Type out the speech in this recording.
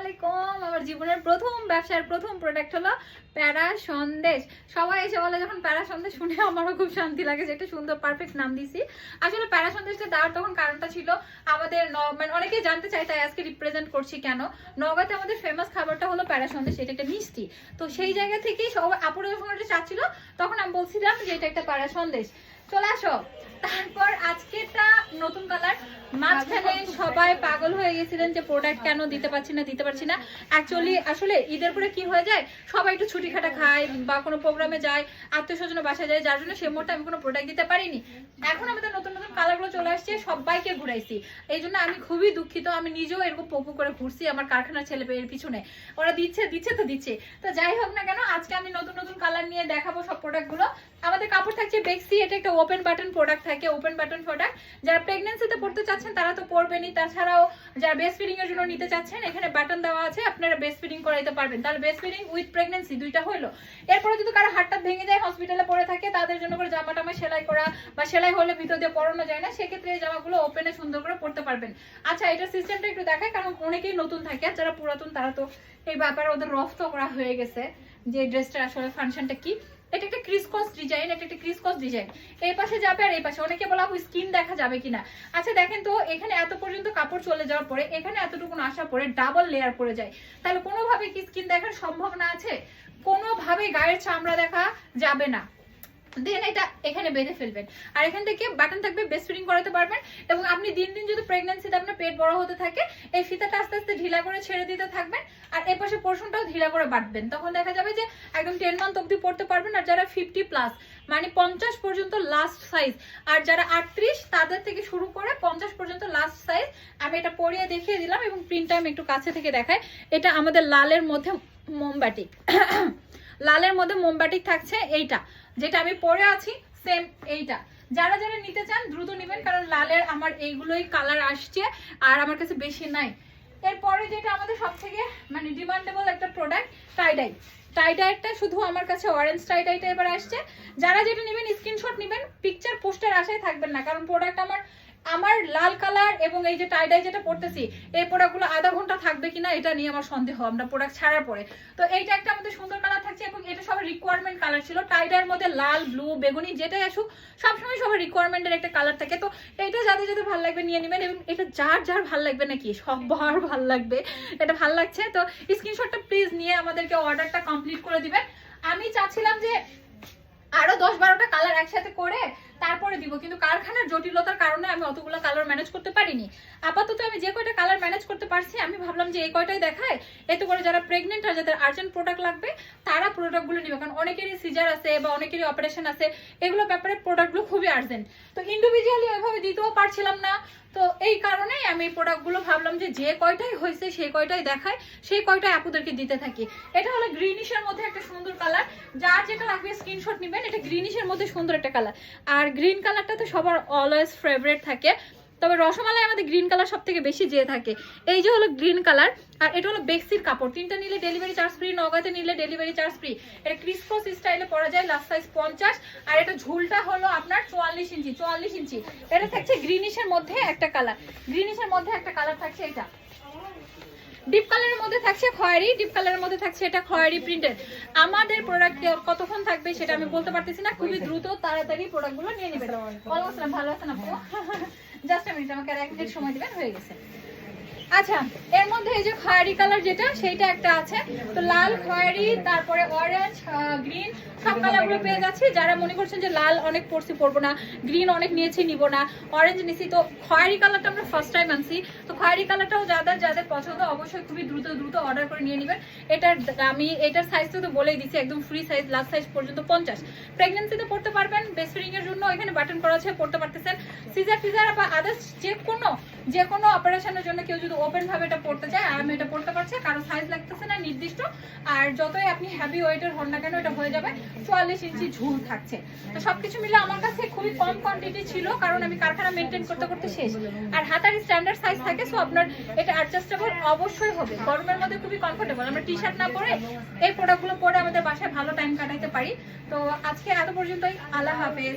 আলাইকুম। আমার জীবনের প্রথম ব্যবসার প্রথম প্রোডাক্ট হলো প্যারা সন্দেশ। সবাই এসে বলে যখন প্যারা সন্দেশ শুনে আমারও খুব শান্তি লাগে যে একটা সুন্দর পারফেক্ট নাম দিছি। আসলে প্যারা সন্দেশটা দেওয়ার তখন কারণটা ছিল আমাদের মানে অনেকেই জানতে চাই, তাই আজকে রিপ্রেজেন্ট করছি কেন। নওগাঁতে আমাদের ফেমাস খাবারটা হলো প্যারা সন্দেশ, এটা একটা মিষ্টি। তো সেই জায়গা থেকেই সবাই আপুরা যখন এটা চাচ্ছিল তখন আমি বলছিলাম যে এটা একটা প্যারা সন্দেশ। চলে আসো। তারপর আজকেটা নতুন কালার। মাঝখানে সবাই পাগল হয়ে গেছিলেন যে প্রোডাক্ট কেন দিতে পারছি না। অ্যাকচুয়ালি আসলে ঈদের পরে কি হয়ে যায়, সবাই একটু ছুটি খাটা খায় বা কোনো প্রোগ্রামে যায়, আত্মীয় স্বজনের বাসায় যায়, যার জন্য সে মুহূর্তে আমি কোনো প্রোডাক্ট দিতে পারিনি। এখন আমাদের নতুন নতুন কালারগুলো চলে আসছে, সবাইকে ঘুরাইছি। এই জন্য আমি খুবই দুঃখিত। আমি নিজেও এরকম পপু করে ঘুরছি আমার কারখানার ছেলে পেয়ের পিছনে। ওরা দিচ্ছে। তো যাই হোক না কেন, আজকে আমি নতুন নতুন কালার নিয়ে দেখাবো সব প্রোডাক্টগুলো। আমাদের কাপড় থাকছে বেক্সি, এটা একটা ওপেন বাটন প্রোডাক্ট থাকে, ওপেন বাটন প্রোডাক্ট। যারা প্রেগন্যান্সিতে পড়তে চাচ্ছেন তারা তো পরবেনই, তাছাড়াও যারা বেস্ট ফিডিং এর জন্য নিতে চাচ্ছেন এখানে বাটন দেওয়া আছে, আপনারা বেস্ট ফিডিং করাইতে পারবেন। তাহলে বেস্ট ফিডিং উইথ প্রেগন্যান্সি দুইটা হলো। এরপরে যদি কারো হাতটা ভেঙে যায়, হসপিটালে পড়ে থাকে, তাদের জন্য করে জামা টামা সেলাই করা বা সেলাই হলে ভিতর দিয়ে পরানো যায় না, সেক্ষেত্রে এই জামাগুলো ওপেনে সুন্দর করে পরতে পারবেন। আচ্ছা, এটা সিস্টেমটা একটু দেখায়, কারণ অনেকেই নতুন থাকে, আর যারা পুরাতন তারা তো এই ব্যাপারে ওদের রফত করা হয়ে গেছে যে ড্রেসটা আসলে ফাংশনটা কি। এটা একটা ক্রিসকস ডিজাইন, এই পাশে যাবে আর এই পাশে। অনেকে বলা স্কিন দেখা যাবে কিনা। আচ্ছা দেখেন তো, এখানে এত পর্যন্ত কাপড় চলে যাওয়ার পরে এখানে এতটুকু আসার পরে ডাবল লেয়ার পড়ে যায়, তাহলে কোনোভাবে কি স্কিন দেখার সম্ভাবনা আছে? কোনোভাবে গায়ের চামড়া দেখা যাবে না। দেন এটা এখানে বেঁধে ফেলবেন, আর এখান থেকে বাটন থাকবে, বেস্ট ফিটিং করাতে পারবেন। এবং আপনি দিন দিন যদি প্রেগন্যান্সিতে আপনার পেট বড় হতে থাকে, এই ফিতাটা আস্তে আস্তে ঢিলা করে ছেড়ে দিতে থাকবেন, আর এই পাশে পোর্শনটাও ঢিলা করে বাটবেন। তখন দেখা যাবে যে একদম 10 মান্থ অব্দি পড়তে পারবেন। আর যারা 50+ মানে 50 পর্যন্ত লাস্ট সাইজ, আর যারা 38 তাদের থেকে শুরু করে 50 পর্যন্ত লাস্ট সাইজ। আমি এটা পরিয়ে দেখিয়ে দিলাম এবং প্রিন্টটা আমি একটু কাছে থেকে দেখাই। এটা আমাদের লালের মধ্যে মোমবাটিক লালের মধ্যে মোমবাটিক থাকছে, এইটা যেটা আমি পরে আছি সেম এইটা। যারা যারা নিতে চান দ্রুত নেবেন, কারণ লালের আমার এইগুলোই কালার আসছে আর আমার কাছে বেশি নাই। এরপরে যেটা আমাদের সব থেকে মানে ডিমান্ডেবল একটা প্রোডাক্ট, টাইডাইটা শুধু আমার কাছে অরেঞ্জ টাইডাইটা এবার আসছে। যারা যেটা নেবেন স্ক্রিনশট নেবেন, পিকচার পোস্টের আশায় থাকবেন না, কারণ প্রোডাক্ট আমার লাল কালার এবং এই যে টাইডাই যেটা পড়তেছি এই প্রোডাক্টগুলো আধা ঘন্টা থাকবে কিনা এটা নিয়ে আমার সন্দেহ, আমরা প্রোডাক্ট ছাড়ার পরে। তো এইটা একটা আমাদের সুন্দর কালার থাকছে এবং এটা সবার রিকোয়ারমেন্ট কালার ছিল। টাইডাইয়ের মধ্যে লাল, ব্লু, বেগুনি যেটাই আসুক সবসময় সবার রিকোয়ারমেন্টের একটা কালার থাকে। তো এইটা যাদের যাদের ভালো লাগবে নিয়ে নেবেন, এবং এটা যার ভালো লাগবে নাকি সবার ভালো লাগবে, এটা ভালো লাগছে। তো স্ক্রিনশটটা প্লিজ নিয়ে আমাদেরকে অর্ডারটা কমপ্লিট করে দিবেন। আমি চাচ্ছিলাম যে আরো 10-12টা কালার একসাথে করে তারপরে দিব, কিন্তু কারখানার জটিলতার কারণে আমি অতগুলো কালার ম্যানেজ করতে পারিনি। আপাতত আমি যে কয়টা কালার ম্যানেজ করতে পারছি, আমি ভাবলাম যে এই কয়টাই দেখায়, এতে করে যারা প্রেগনেন্ট আর যাদের আর্জেন্ট প্রোডাক্ট লাগবে তারা প্রোডাক্টগুলো নিবে। কারণ অনেকেরই সিজার আছে বা অনেকেরই অপারেশন আছে, এগুলো ব্যাপারে প্রোডাক্টগুলো খুবই আর্জেন্ট। তো ইন্ডিভিজুয়ালি ওইভাবে দিতেও পারছিলাম না, তো এই কারণেই আমি এই প্রোডাক্টগুলো ভাবলাম যে কয়টাই হয়েছে সেই কয়টাই দেখায়, সেই কয়টাই আপুদেরকে দিতে থাকি। এটা হলো গ্রিনিশের মধ্যে একটা সুন্দর কালার, যার যেটা লাগবে স্ক্রিনশট নেবেন। এটা গ্রিনিশের মধ্যে সুন্দর একটা কালার, আর গ্রিন কালারটা তো সবার অলওয়েজ ফেভারিট থাকে, তবে রসমালাই আমাদের গ্রিন কালার সব থেকে বেশি যেয়ে থাকে। এই যে হলো গ্রিন কালার, আর এটা হলো বেক্সির কাপড়। 3টা নিলে ডেলিভারি চার্জ ফ্রি, নগাতে নিলে ডেলিভারি চার্জ ফ্রি। এটা ক্রিসকস স্টাইলে পরা যায়, লাস্ট সাইজ 50। আর এটা ঝুলটা হলো আপনার 44 ইঞ্চি। এটা থাকছে গ্রিনিশের মধ্যে একটা কালার, থাকছে এটা ডিপ কালারের মধ্যে থাকছে খয়েরি, এটা খয়েরি প্রিন্টেড। আমাদের প্রোডাক্ট কতক্ষণ থাকবে সেটা আমি বলতে পারতেছি না, খুবই দ্রুত তাড়াতাড়ি প্রোডাক্টগুলো নিয়ে নেবেন। ভালো আছেন আপু? জাস্ট মিনিট, আমাকে আর 1 মিনিট সময় দিবেন, হয়ে গেছে। আচ্ছা, এর মধ্যে এই যে খয়েরি কালার যেটা সেইটা একটা আছে। তো লাল, খয়েরি, তারপরে অরেঞ্জ, গ্রিন সব কালারগুলো পেয়ে যাচ্ছি। যারা মনে করছেন যে লাল অনেক পড়ছি পরবো না, গ্রিন অনেক নিয়েছি নিব না, অরেঞ্জ নিছি, তো খয়েরি কালারটা আমরা ফার্স্ট টাইম আনছি। তো খয়েরি কালারটাও যাদের পছন্দ অবশ্যই খুবই দ্রুত অর্ডার করে নিয়ে নেবেন। এটার সাইজটা তো বলেই দিচ্ছি, একদম ফ্রি সাইজ, লাস্ট সাইজ পর্যন্ত 50। প্রেগন্যান্সিতে পড়তে পারবেন, বেস্ট ফিডিং এর জন্য এখানে বাটন করা আছে, পড়তে পারতেছেন। সিজার বা আদার্স যে কোনো অপারেশনের জন্য কেউ যদি ওপেন ভাবে এটা পড়তে চায়, আমি এটা পড়তে পারছি, কারো সাইজ লাগতেছে না নির্দিষ্ট। আর যতই আপনি হেভি ওয়েটের হন না কেন এটা হয়ে যাবে। 44 ইঞ্চি ঝুল থাকছে। তো সবকিছু মিলে আমার কাছে খুবই কম কোয়ান্টিটি ছিল, কারণ আমি কারখানা মেনটেন করতে শেষ। আর হাতার স্ট্যান্ডার্ড সাইজ থাকে, সো আপনার এটা অ্যাডজাস্টেবল অবশ্যই হবে। গরমের মধ্যে খুবই কমফোর্টেবল, আমরা টি শার্ট না পরে এই প্রোডাক্টগুলো পরে আমাদের বাসায় ভালো টাইম কাটাইতে পারি। তো আজকে এত পর্যন্তই, আল্লাহ হাফেজ।